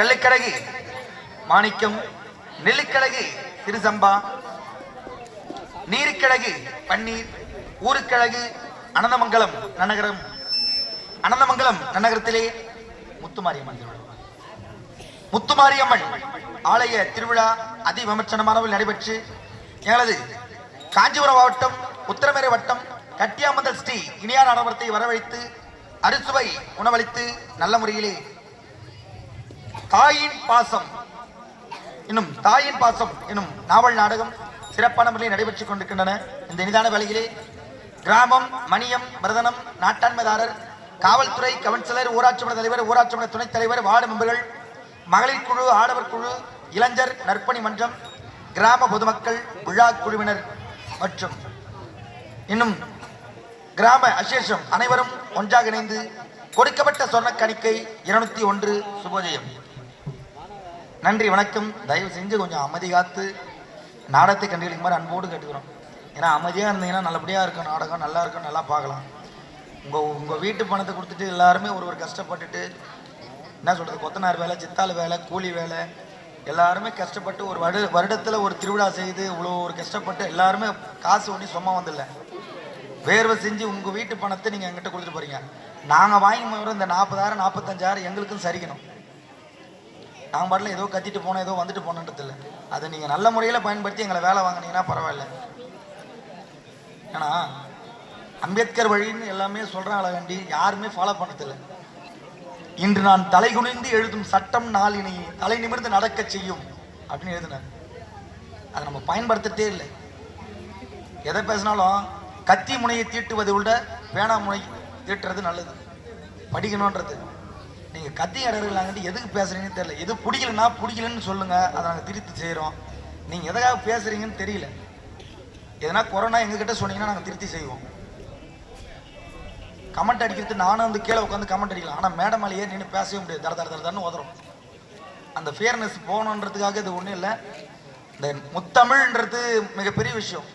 கள்ளிக்கடகு மாணிக்கம், நெல்லிக்கடகு திருசம்பா, நீருக்கிழகு பன்னீர், ஊருக்கிழகு அனந்தமங்கலம் நன்னகரம். அனந்தமங்கலம் நன்னகரத்திலே முத்துமாரியம்மன் திருவிழா, முத்துமாரியம்மன் ஆலய திருவிழா அதிவிமர்சனமானவில் நடைபெற்று எங்களது காஞ்சிபுரம் மாவட்டம் உத்தரமேரை வட்டம் கட்டியாமந்தல் ஸ்ரீ இனியார் ஆடவரத்தை வரவழைத்து அறுசுவை உணவளித்து நல்ல முறையிலே தாயின் பாசம் என்னும் நாவல் நாடகம் சிறப்பான முறையில் நடைபெற்றுக் கொண்டிருக்கின்றன. இந்த இனிதான வேளையிலே கிராமம், மணியம், பிரதனம், நாட்டாண்மைதாரர், காவல்துறை, கவுன்சிலர், ஊராட்சி மன்ற தலைவர், ஊராட்சி மன்ற துணைத் தலைவர், வார்டு மெம்பர்கள், மகளிர் குழு, ஆடவர் குழு, இளைஞர் நற்பணி மன்றம், கிராம பொதுமக்கள், விழா குழுவினர் மற்றும் இன்னும் கிராம அசேஷம் அனைவரும் ஒன்றாக இணைந்து கொடுக்கப்பட்ட சொர்ண காணிக்கை 201 சுபோஜயம். நன்றி, வணக்கம். தயவு செஞ்சு கொஞ்சம் அமைதி காத்து நாடகத்தை கண்டுகளிக்குமாறு அன்போடு கேட்டுக்கிறோம். ஏன்னா அமைதியாக இருந்தீங்கன்னா நல்லபடியாக இருக்கும், நாடகம் நல்லா இருக்கும், நல்லா பார்க்கலாம். உங்கள் வீட்டு பணத்தை கொடுத்துட்டு எல்லாருமே ஒரு கஷ்டப்பட்டுட்டு என்ன சொல்கிறது, கொத்தனார் வேலை, சித்தாள் வேலை, கூலி வேலை, எல்லாருமே கஷ்டப்பட்டு ஒரு வருடத்தில் ஒரு திருவிழா செய்து இவ்வளோ ஒரு கஷ்டப்பட்டு எல்லாருமே காசு ஒன்றி சும்மா வந்துடல, வேர்வை செஞ்சு உங்கள் வீட்டு பணத்தை நீங்கள் எங்கிட்ட கொடுத்துட்டு போகிறீங்க. நாங்கள் வாங்கி வர இந்த 40,000 45,000 எங்களுக்கும் சரிக்கணும். நாங்கள் பாட்டில் ஏதோ கத்திட்டு போனோம், ஏதோ வந்துட்டு போனன்றது இல்லை. அதை நீங்கள் நல்ல முறையில் பயன்படுத்தி எங்களை வேலை வாங்கினீங்கன்னா பரவாயில்ல. ஏன்னா அம்பேத்கர் வழின்னு எல்லாமே சொல்கிறாங்கள வேண்டி யாருமே ஃபாலோ பண்ணதில்லை. இன்று நான் தலை குனிந்து எழுதும் சட்டம் நாளினை தலை நிமிர்ந்து நடக்க செய்யும் அப்படின்னு எழுதினார். அதை நம்ம பயன்படுத்ததே இல்லை. எதை பேசினாலும் கத்தி முனையை தீட்டுவதை விட பேனா முனை தீட்டுறது நல்லது, படிக்கணுன்றது. நீங்கள் கத்தி இடங்களாங்கட்டு எதுக்கு பேசுகிறீங்கன்னு தெரியல. எது பிடிக்கலன்னு சொல்லுங்கள், அதை நாங்கள் திருத்தி செய்கிறோம். நீங்கள் எதுக்காக பேசுகிறீங்கன்னு தெரியல. எதனா கொரோனா எங்ககிட்ட சொன்னீங்கன்னா நாங்கள் திருத்தி செய்வோம். கமெண்ட் அடிக்கிறது நானும் வந்து கீழே உட்காந்து கமெண்ட் அடிக்கலாம், ஆனால் மேடம் மேலேயே நின்று பேசவே முடியாது, தரன்னு உதறும். அந்த ஃபேர்னஸ் போகணுன்றதுக்காக இது ஒன்றும் இல்லை. இந்த முத்தமிழ்ன்றது மிகப்பெரிய விஷயம்.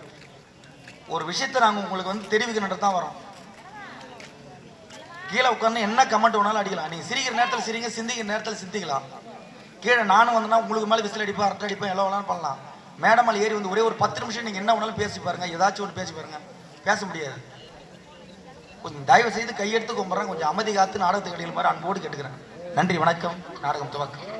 ஒரு விஷயத்தை நாங்கள் உங்களுக்கு வந்து தெரிவிக்கணுன்றது தான் வரோம். கீழே உட்காந்து என்ன கமெண்ட் வேணாலும் அடிக்கலாம். நீங்கள் சிரிக்கிற நேரத்தில் சிரிங்க, சிந்திக்கிற நேரத்தில் சிந்திக்கலாம். கீழே நானும் வந்தேன்னா உங்களுக்கு மேலே விசில் அடிப்பேன், அரட்டை அடிப்பேன், எல்லாம் வேணாலும் பண்ணலாம். மேடம் மேலே ஏறி வந்து ஒரே ஒரு 10 நிமிஷம் நீங்கள் என்ன வேணாலும் பேசி பாருங்கள், ஏதாச்சும் ஒன்று பேசி பாருங்கள். பேச முடியாது. கொஞ்சம் தயவு செய்து கையெடுத்து கும்பிட்றேன், கொஞ்சம் அமைதி காத்து நாடகத்தை கடையில் மாதிரி அன்போடு கேட்டுக்கிறேன். நன்றி, வணக்கம். நாடகம் துவக்கம்.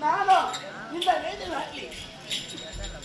நானும் இந்த வேதி நாட்டில்